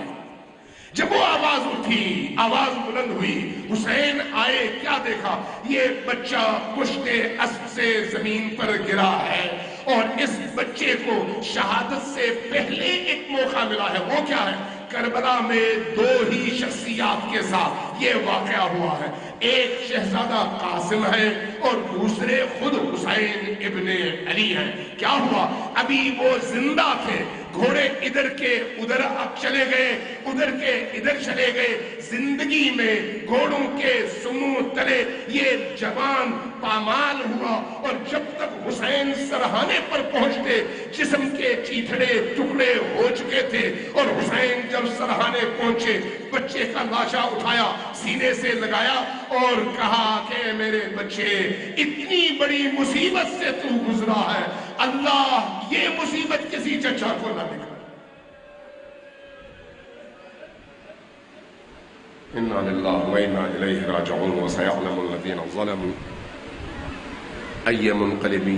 جب وہ آواز اٹھی، آواز بلند ہوئی، حسین آئے، کیا دیکھا؟ یہ بچہ پشت اسب سے زمین پر گرا ہے، اور اس بچے کو شہادت سے پہلے ایک موقع ملا ہے۔ وہ کیا ہے؟ کربلا میں دو ہی شخصیات کے ساتھ یہ واقعہ ہوا ہے، ایک شہزادہ قاسم ہے اور دوسرے خود حسین ابن علی ہیں۔ کیا ہوا؟ ابھی وہ زندہ تھے، گھوڑے ادھر کے ادھر چلے گئے، ادھر کے ادھر چلے گئے، زندگی میں گھوڑوں کے سموں تلے یہ جوان پامال ہوا، اور جب تک حسین سرہانے پر پہنچتے جسم کے چیتھڑے ٹکڑے ہو چکے تھے، اور حسین جب سرہانے پہنچے بچے کا لاشا اٹھایا، سینے سے لگایا اور کہا کہ میرے بچے اتنی بڑی مصیبت سے تو گزرا ہے، اللہ یہ مصیبت کسی چچا کو نہ دکھا۔ اِنَّا لِلَّهِ وَإِنَّا إِلَيْهِ رَاجِعُونَ وَسَيَعْلَمُ الَّذِينَ ظَلَمُوا أَيَّ مُنْقَلِبٍ